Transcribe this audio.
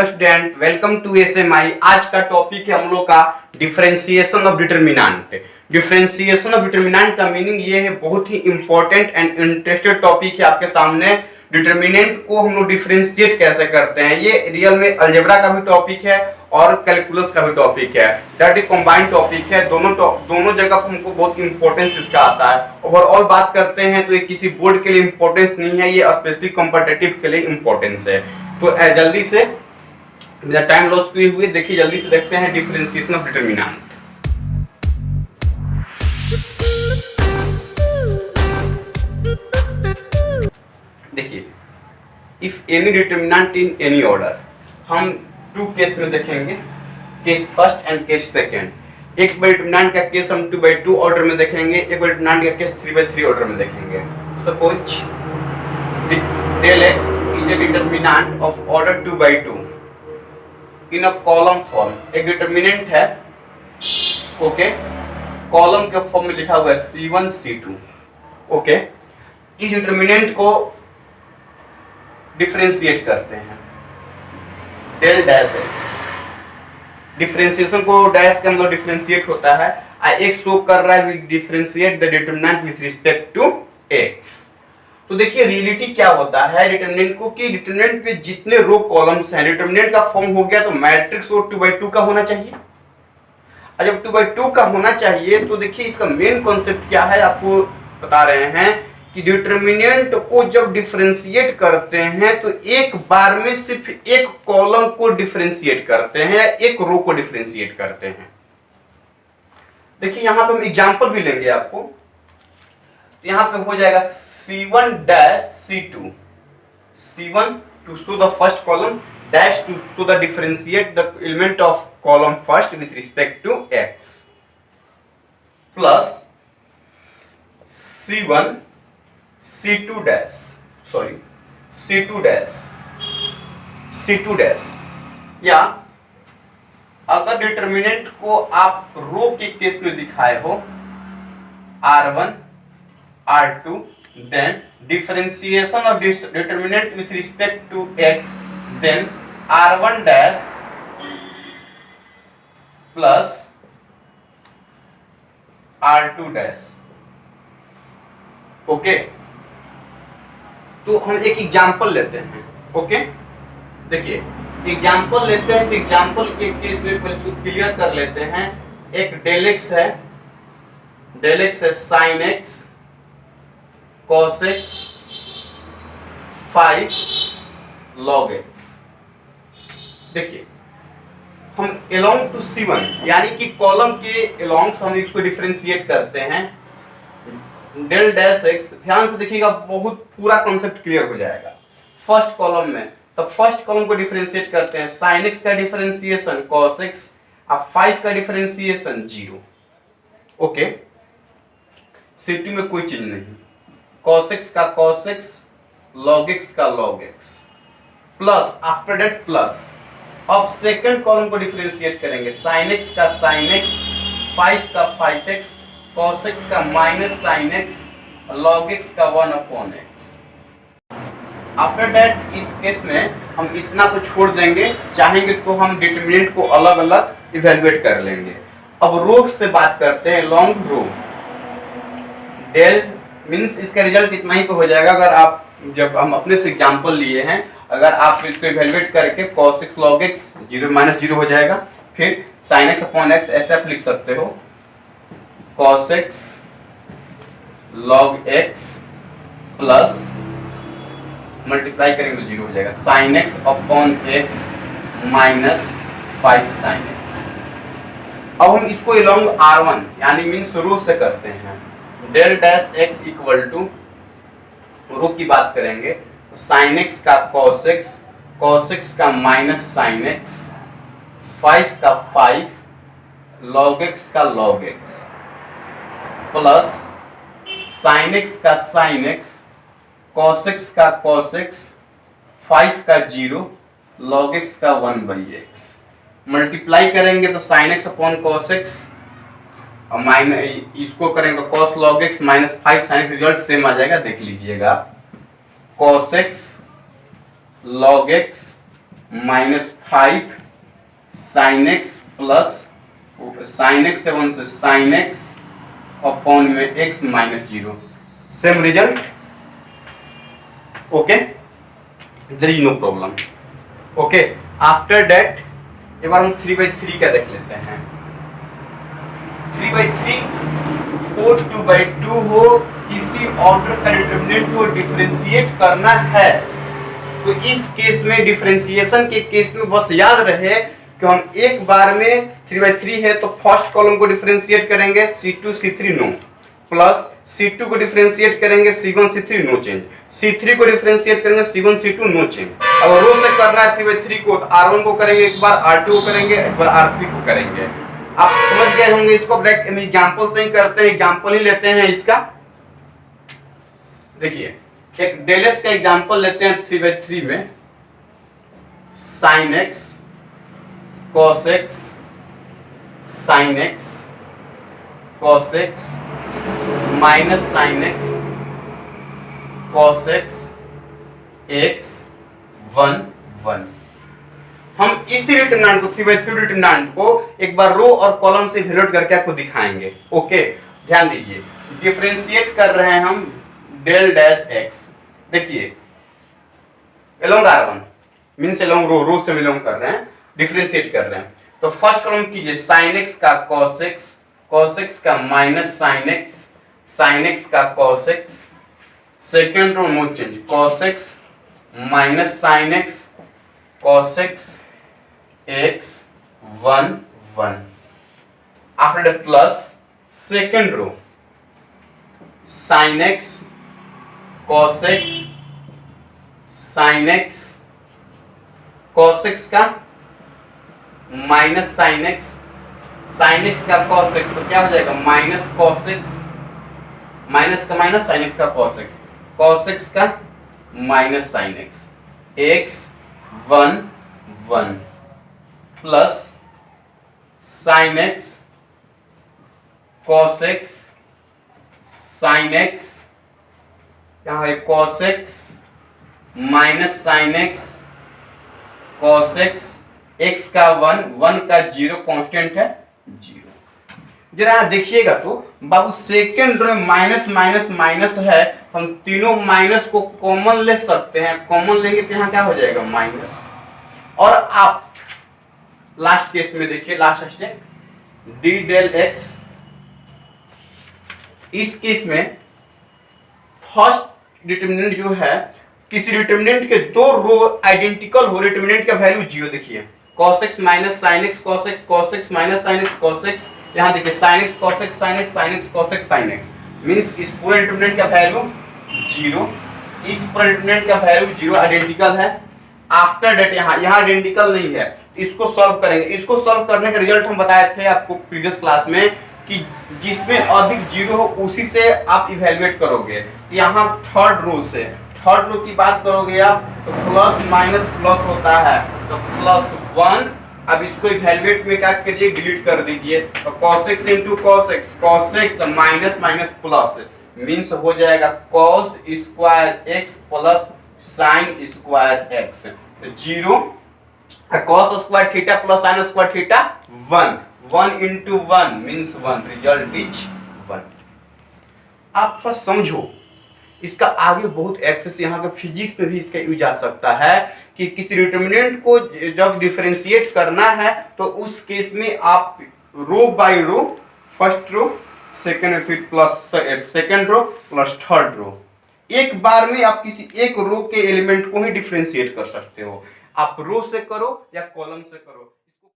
Student, welcome to SMI. आज का topic है हम लोग का differentiation of determinant. Differentiation of determinant का मीनिंग ये है, बहुत ही इंपॉर्टेंट एंड इंटरेस्टेड टॉपिक है आपके सामने। डिटरमिनेंट को हम लोग डिफरेंशिएट कैसे करते हैं, ये रियल में अलजेब्रा का भी टॉपिक है और कैलकुलस का भी टॉपिक है। दैट इज कंबाइंड टॉपिक है। दोनों जगह पर हमको बहुत इंपॉर्टेंस इसका आता है। ओवरऑल बात करते हैं तो ये किसी बोर्ड के लिए इंपॉर्टेंस नहीं है, ये स्पेशली कॉम्पिटिटिव के लिए इंपॉर्टेंस है। तो जल्दी से बिना टाइम लॉस किए हुए देखिए, जल्दी से देखते हैं डिफरेंशिएशन ऑफ डिटरमिनेंट। देखिए, if any determinant in any order, हम टू केस में देखेंगे, case first and case second. एक बार डिटरमिनेंट का केस हम 2/2 ऑर्डर में देखेंगे, एक बार डिटरमिनेंट का केस 3/3 ऑर्डर में देखेंगे। Suppose del x is a determinant of order 2/2 in a column form. एक डिटरमिनेंट है, ओके, कॉलम के फॉर्म में लिखा हुआ है C1 C2। ओके, इस डिटरमिनेंट को डिफरेंशिएट करते हैं डेल डैश एक्स। डिफरेंशिएशन को डैश के अंदर डिफरेंशिएट होता है। एक्स शो कर रहा है, we differentiate the determinant with respect to x. तो देखिए रियलिटी क्या होता है डिटरमिनेंट को, कि डिटरमिनेंट पे जितने रो कॉलम्स हैं, डिटरमिनेंट का फॉर्म हो गया तो मैट्रिक्स वो 2/2 का होना चाहिए। और जब 2/2 का होना चाहिए तो देखिए इसका मेन कॉन्सेप्ट क्या है, आपको बता रहे हैं कि डिटरमिनेंट को जब डिफरेंशिएट करते हैं तो एक बार में सिर्फ एक कॉलम को डिफरेंशिएट करते हैं या एक रो को डिफरेंशिएट करते हैं। देखिए यहां पे हम एग्जांपल भी लेंगे आपको। यहां पे हो जाएगा C1 dash C2, C1 to show the first column, dash to show the differentiate the element of column first with respect to x, plus C1 C2 dash, sorry C2 dash C2 dash। या अगर determinant को आप रो के case में दिखाए हो R1 R2, then differentiation of this determinant with respect to x, then r1 dash plus r2 dash। Okay, तो हम एक एग्जांपल लेते हैं। ओके, देखिए एग्जांपल लेते हैं तो एग्जांपल के केस में पहले क्लियर कर लेते हैं। एक डेल एक्स है, डेल एक्स है sin x cos x 5 log x। देखिए हम along to C1 यानी कि कॉलम के along से हम इसको डिफरेंशिएट करते हैं डेल डैश एक्स। ध्यान से देखिएगा, बहुत पूरा कॉन्सेप्ट क्लियर हो जाएगा। फर्स्ट कॉलम में तो फर्स्ट कॉलम को डिफरेंशिएट करते हैं, sin x का डिफरेंशिएशन cos x, अब 5 का डिफरेंशिएशन 0। ओके, C2 में कोई चीज नहीं, cos x का cos x, log x का log x, plus after that plus. अब सेकंड कॉलम को डिफरेंशिएट करेंगे, sin x का sin x, 5 का 5x, cos x का minus sin x, log x का 1/x। आफ्टर दैट इस केस में हम इतना को छोड़ देंगे, चाहेंगे तो हम डिटरमिनेंट को अलग अलग इवेलुएट कर लेंगे। अब रो से बात करते हैं, लॉन्ग रो डेल मीन्स इसका रिजल्ट इतना ही को हो जाएगा। अगर आप, जब हम अपने से एग्जांपल लिए हैं, अगर आप इसको इवैल्यूएट करके cos x log x 0 - 0 हो जाएगा। फिर sin x upon x ऐसे आप लिख सकते हो, cos x log x plus multiply करेंगे तो 0 हो जाएगा, sin x upon x minus 5 sin x। अब हम इसको along R1 यानी मीन्स रो से करते हैं। Del dash x equal to row की बात करेंगे तो sin x का cos x का माइनस sin x, 5 का 5, log x का log x, plus sin x का sin x, cos x का cos x, 5 का 0, log x का 1/x। मल्टीप्लाई करेंगे तो sin x upon cos x, minus इसको करेंगे तो cos log x minus 5 sin x, result same आ जाएगा। देख लीजिएगा, cos x log x -5 sin x plus sin x 7 से sin x अपॉन में x -0, same result. Okay, there is no problem. Okay, after that एक बार हम 3/3 का देख लेते हैं। 3/3 हो 2/2 हो, किसी ऑर्डर का डिटरमिनेंट को डिफरेंशिएट करना है तो इस केस में, डिफरेंशिएशन के केस में बस याद रहे कि हम एक बार में 3/3 है तो फर्स्ट कॉलम को डिफरेंशिएट करेंगे C2 C3 no, plus C2 को डिफरेंशिएट करेंगे C1 C3 no change, C3 को डिफरेंशिएट करेंगे C1 C2 नो चेंज। अब रो से करना है 3/3 को तो R1 को करेंगे एक बार, R2 को करेंगे एक बार, R3 को करेंगे। आप समझ गए होंगे इसको। डायरेक्ट एग्जांपल से ही करते हैं, एग्जांपल ही लेते हैं इसका। देखिए एक डेलेस का एग्जांपल लेते हैं 3/3 में। sin x cos x sin x cos x minus sin x cos x x 1 1। हम इसी डिटरमिनेंट को 3/3 डिटरमिनेंट को एक बार रो और कॉलम से इवैल्यूएट करके आपको दिखाएंगे। ओके, ध्यान दीजिए, डिफरेंशिएट कर रहे हैं हम डेल डैश x। देखिए एलोंग R1 मींस एलोंग रो से एलोंग कर रहे हैं, डिफरेंशिएट कर रहे हैं। तो फर्स्ट कॉलम कीजिए sin x का cos x का माइनस sin x का cos x, second row no change, cos x minus sin x cos x x 1 1। After that plus second row sin x cos x sin x cos x का minus sin x का cos x, तो क्या हो जाएगा minus cos x, minus का minus sin x का cos x का minus sin x x 1 1 plus sin x cos x sin x, क्या है cos x minus sin x cos x, x का 1 का 0 कांस्टेंट है 0। जरा देखिएगा तो बाबू सेकेंड रो में माइनस माइनस माइनस है, हम तीनों माइनस को कॉमन ले सकते हैं, कॉमन लेंगे तो यहाँ क्या हो जाएगा माइनस। और आप लास्ट केस में देखिए, last step d del x। इस केस में फर्स्ट डिटरमिनेंट जो है, किसी डिटरमिनेंट के दो रो आइडेंटिकल हो, डिटरमिनेंट का वैल्यू 0। देखिए cos x minus sin x cos x cos x minus sin x cos x, यहाँ देखिए sin x cos x sin x sin x cos x sin x, means इस पूरे determinant का value 0, इस पूरे determinant का value 0 identical है। After that यहाँ आइडेंटिकल नहीं है, इसको सॉल्व करेंगे। इसको सॉल्व करने का रिजल्ट हम बताए थे आपको प्रीवियस क्लास में कि जिसमें अधिक 0 हो उसी से आप इवैल्यूएट करोगे। यहाँ थर्ड रो की बात करोगे आप तो प्लस माइनस प्लस होता है, तो +1। अब इसको इवैल्यूएट में क्या करिए, डिलीट कर दीजिए, तो cos x into cos x minus minus plus, means हो जाएगा cos square x plus sin square x, 0 cos square theta plus sin square theta 1 into 1 means 1, result is 1। आप थोड़ा समझो, इसका आगे बहुत एक्सेस यहाँ के फिजिक्स में भी इसका यूज आ सकता है कि किसी डिटरमिनेंट को जब डिफरेंशिएट करना है तो उस केस में आप row by row, first row second, फिर plus second row plus third row, एक बार में आप किसी एक रो के एलिमेंट को ही डिफरेंशिएट कर सकते हो। आप रो से करो या कॉलम से करो।